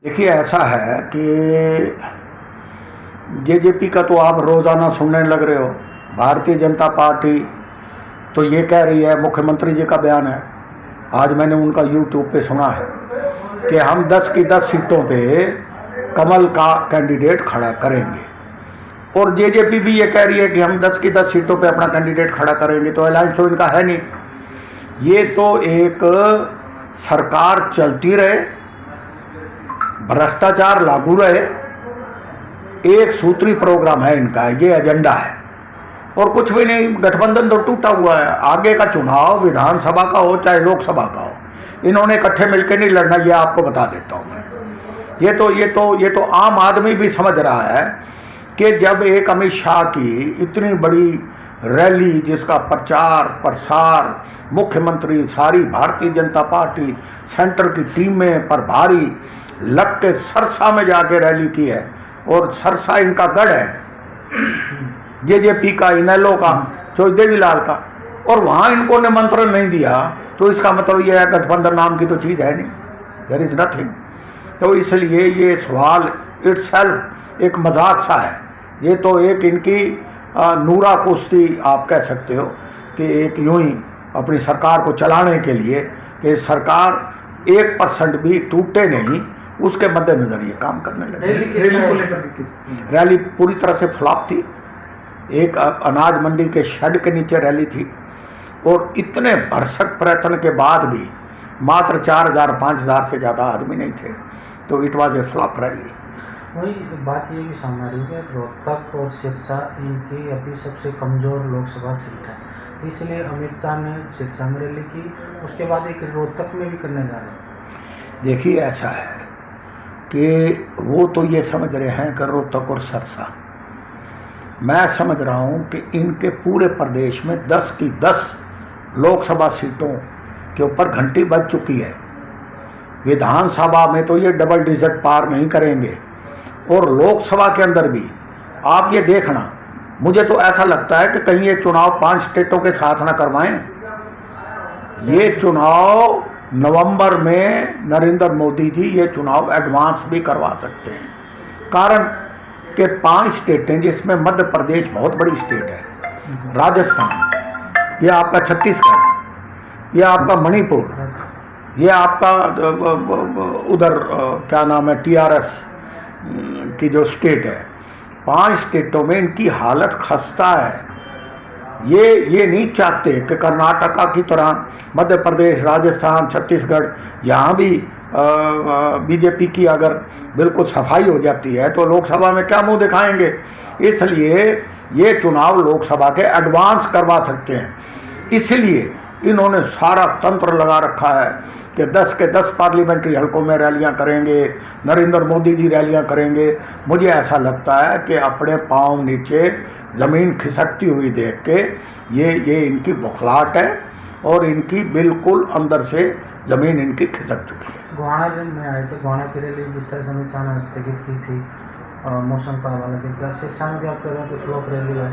देखिए, ऐसा है कि जेजेपी का तो आप रोज़ाना सुनने लग रहे हो। भारतीय जनता पार्टी तो ये कह रही है, मुख्यमंत्री जी का बयान है, आज मैंने उनका यूट्यूब पे सुना है कि हम 10 की 10 सीटों पे कमल का कैंडिडेट खड़ा करेंगे। और जेजेपी भी ये कह रही है कि हम 10 की 10 सीटों पे अपना कैंडिडेट खड़ा करेंगे। तो अलायंस तो इनका है नहीं। ये तो एक सरकार चलती रहे, भ्रष्टाचार लागू रहे, एक सूत्री प्रोग्राम है इनका, ये एजेंडा है और कुछ भी नहीं। गठबंधन तो टूटा हुआ है। आगे का चुनाव विधानसभा का हो चाहे लोकसभा का हो, इन्होंने इकट्ठे मिलकर नहीं लड़ना, ये आपको बता देता हूँ मैं। ये तो आम आदमी भी समझ रहा है कि जब एक अमित शाह की इतनी बड़ी रैली, जिसका प्रचार प्रसार मुख्यमंत्री, सारी भारतीय जनता पार्टी, सेंटर की टीमें पर भारी लग के सरसा में जाके रैली की है, और सरसा इनका गढ़ है जेजेपी का, इनेलो का, देवीलाल का, और वहाँ इनको निमंत्रण नहीं दिया, तो इसका मतलब यह है गठबंधन नाम की तो चीज़ है नहीं, देयर इज़ नथिंग। तो इसलिए ये सवाल इटसेल्फ एक मजाक सा है। ये तो एक इनकी नूरा कुश्ती आप कह सकते हो कि एक यूं ही अपनी सरकार को चलाने के लिए कि सरकार 1% भी टूटे नहीं, उसके मद्देनजर ये काम करने लगे। रैली पूरी तरह से फ्लॉप थी। एक अनाज मंडी के शेड के नीचे रैली थी, और इतने भरसक प्रयत्न के बाद भी मात्र 4000-5000 से ज़्यादा आदमी नहीं थे। तो it was a flop rally. वही बात ये भी सामने आ रही है कि रोहतक और सिरसा इनकी अभी सबसे कमज़ोर लोकसभा सीट है, इसलिए अमित शाह ने सिरसा में रैली की, उसके बाद एक रोहतक में भी करने जा रहे हैं। देखिए, ऐसा है कि वो तो ये समझ रहे हैं कि रोहतक और सिरसा, मैं समझ रहा हूँ कि इनके पूरे प्रदेश में 10 की 10 लोकसभा सीटों के ऊपर घंटी बज चुकी है। विधानसभा में तो ये डबल डिजिट पार नहीं करेंगे, और लोकसभा के अंदर भी आप ये देखना, मुझे तो ऐसा लगता है कि कहीं ये चुनाव 5 स्टेटों के साथ ना करवाएं। ये चुनाव नवंबर में नरेंद्र मोदी जी ये चुनाव एडवांस भी करवा सकते हैं। कारण कि 5 स्टेटें, जिसमें मध्य प्रदेश बहुत बड़ी स्टेट है, राजस्थान, ये आपका छत्तीसगढ़, ये आपका मणिपुर, ये आपका उधर क्या नाम है, TRS की जो स्टेट है, 5 स्टेटों में इनकी हालत खस्ता है। ये नहीं चाहते कि कर्नाटका की तरह मध्य प्रदेश, राजस्थान, छत्तीसगढ़, यहाँ भी बीजेपी की अगर बिल्कुल सफाई हो जाती है तो लोकसभा में क्या मुंह दिखाएंगे। इसलिए ये चुनाव लोकसभा के एडवांस करवा सकते हैं। इसलिए इन्होंने सारा तंत्र लगा रखा है कि 10 के 10 पार्लियामेंट्री हलकों में रैलियां करेंगे, नरेंद्र मोदी जी रैलियां करेंगे। मुझे ऐसा लगता है कि अपने पाँव नीचे ज़मीन खिसकती हुई देख के ये इनकी बौखलाहट है, और इनकी बिल्कुल अंदर से ज़मीन इनकी खिसक चुकी है। गोहाना में आए थे, गोहाना की रैली जिस तरह से अमित शाह ने स्थगित की थी मौसम का हवाला देकर, सिरसा में भी आप कह रहे हैं कि फ्लॉप रैली है,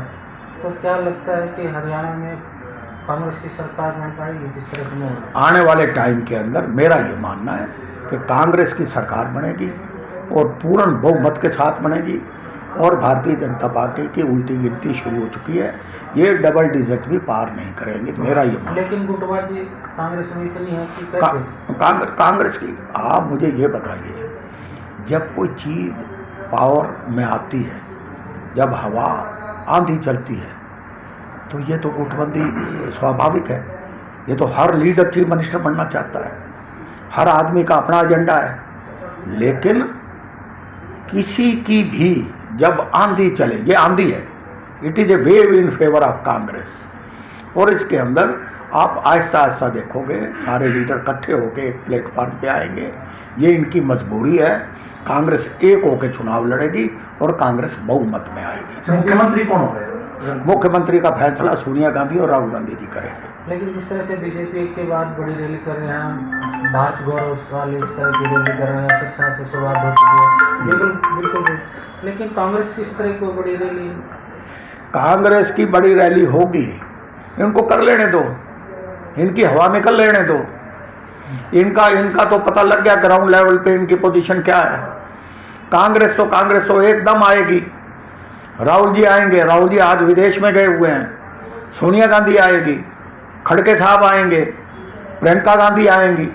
तो क्या लगता है कि हरियाणा में कांग्रेस की सरकार बन पाएगी जिस तरह से? आने वाले टाइम के अंदर मेरा ये मानना है कि कांग्रेस की सरकार बनेगी, और पूर्ण बहुमत के साथ बनेगी, और भारतीय जनता पार्टी की उल्टी गिनती शुरू हो चुकी है। ये डबल डिजिट भी पार नहीं करेंगे, मेरा ये मानना। लेकिन गुटबाजी कांग्रेस में इतनी है कि कैसे? कांग्रेस की, आप मुझे ये बताइए, जब कोई चीज़ पावर में आती है, जब हवा आंधी चलती है, तो ये तो गुटबंदी स्वाभाविक है। ये तो हर लीडर चीफ मिनिस्टर बनना चाहता है, हर आदमी का अपना एजेंडा है। लेकिन किसी की भी जब आंधी चले, ये आंधी है, it is a wave in favour of Congress, और इसके अंदर आप आहिस्ता आहिस्ता देखोगे सारे लीडर इकट्ठे होकर एक प्लेटफॉर्म पे आएंगे। ये इनकी मजबूरी है। कांग्रेस एक होकर चुनाव लड़ेगी और कांग्रेस बहुमत में आएगी। मुख्यमंत्री कौन होगा? मुख्यमंत्री का फैसला सोनिया गांधी और राहुल गांधी जी करेंगे। लेकिन जिस तरह से बीजेपी के बाद बड़ी रैली कर रहे हैं, भारत गौरव वाली इस तरह की रैली कर रहे हैं, सिरसा से शुरुआत हो चुकी है, बिल्कुल। लेकिन कांग्रेस की इस तरह की बड़ी रैली, कांग्रेस की बड़ी रैली होगी, इनको कर लेने दो, इनकी हवा निकल लेने दो। इनका तो पता लग गया ग्राउंड लेवल पे इनकी पोजीशन क्या है। कांग्रेस तो एकदम आएगी। राहुल जी आएंगे, राहुल जी आज विदेश में गए हुए हैं। सोनिया गांधी आएगी, खड़गे साहब आएंगे, प्रियंका गांधी आएंगी,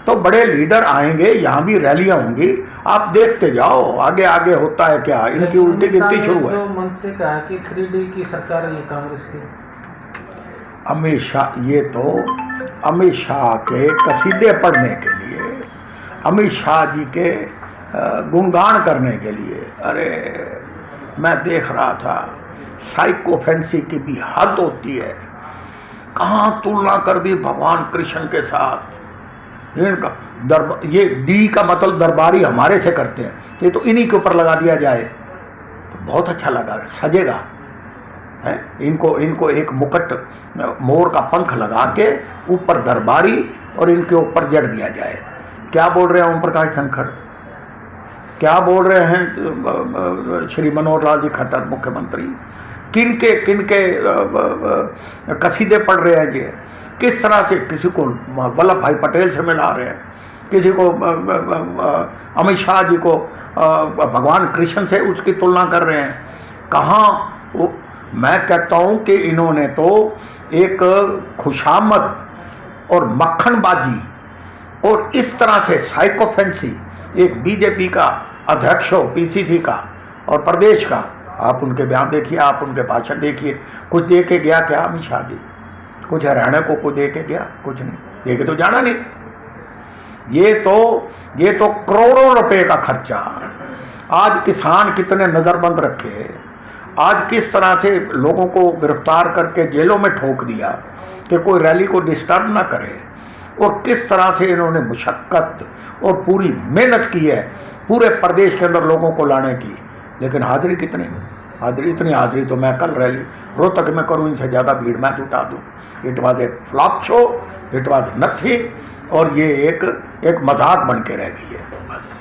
तो बड़े लीडर आएंगे, यहाँ भी रैलियां होंगी। आप देखते जाओ आगे आगे होता है क्या। इनकी उल्टी गिनती शुरू है। जो मन से कहा कि 3D की सरकार है ये कांग्रेस की। अमित शाह, ये तो अमित शाह के कसीदे पढ़ने के लिए, अमित शाह जी के गुणगान करने के लिए। अरे मैं देख रहा था, साइकोफेंसी की भी हद होती है। कहाँ तुलना कर दी भगवान कृष्ण के साथ। इनका ये डी का मतलब दरबारी हमारे से करते हैं, ये तो इन्हीं के ऊपर लगा दिया जाए तो बहुत अच्छा लगा, सजेगा है। इनको एक मुकुट मोर का पंख लगा के ऊपर दरबारी और इनके ऊपर जड़ दिया जाए। क्या बोल रहे हैं ओम प्रकाश धनखड़, क्या बोल रहे हैं श्री मनोहर लाल जी खट्टर मुख्यमंत्री, किनके कसीदे पढ़ रहे हैं ये, किस तरह से किसी को वल्लभ भाई पटेल से मिला रहे हैं, किसी को अमित शाह जी को भगवान कृष्ण से उसकी तुलना कर रहे हैं। कहाँ मैं कहता हूँ कि इन्होंने तो एक खुशामद और मक्खनबाजी और इस तरह से साइकोफेंसी, एक बीजेपी का अध्यक्ष हो, पीसीसी का और प्रदेश का, आप उनके बयान देखिए, आप उनके भाषण देखिए। कुछ दे के गया क्या अमित शाह जी? कुछ हरियाणा को दे के गया? कुछ नहीं दे के तो जाना नहीं। ये तो करोड़ों रुपए का खर्चा। आज किसान कितने नज़रबंद रखे, आज किस तरह से लोगों को गिरफ्तार करके जेलों में ठोक दिया कि कोई रैली को डिस्टर्ब ना करे, और किस तरह से इन्होंने मुशक्कत और पूरी मेहनत की है पूरे प्रदेश के अंदर लोगों को लाने की। लेकिन हाजिरी कितनी, इतनी हाजिरी तो मैं कल रैली रोहतक में करूँ, इनसे ज़्यादा भीड़ मैं जुटा दूँ। It was a flop show, it was nothing, और ये एक मजाक बन के रह गई है बस।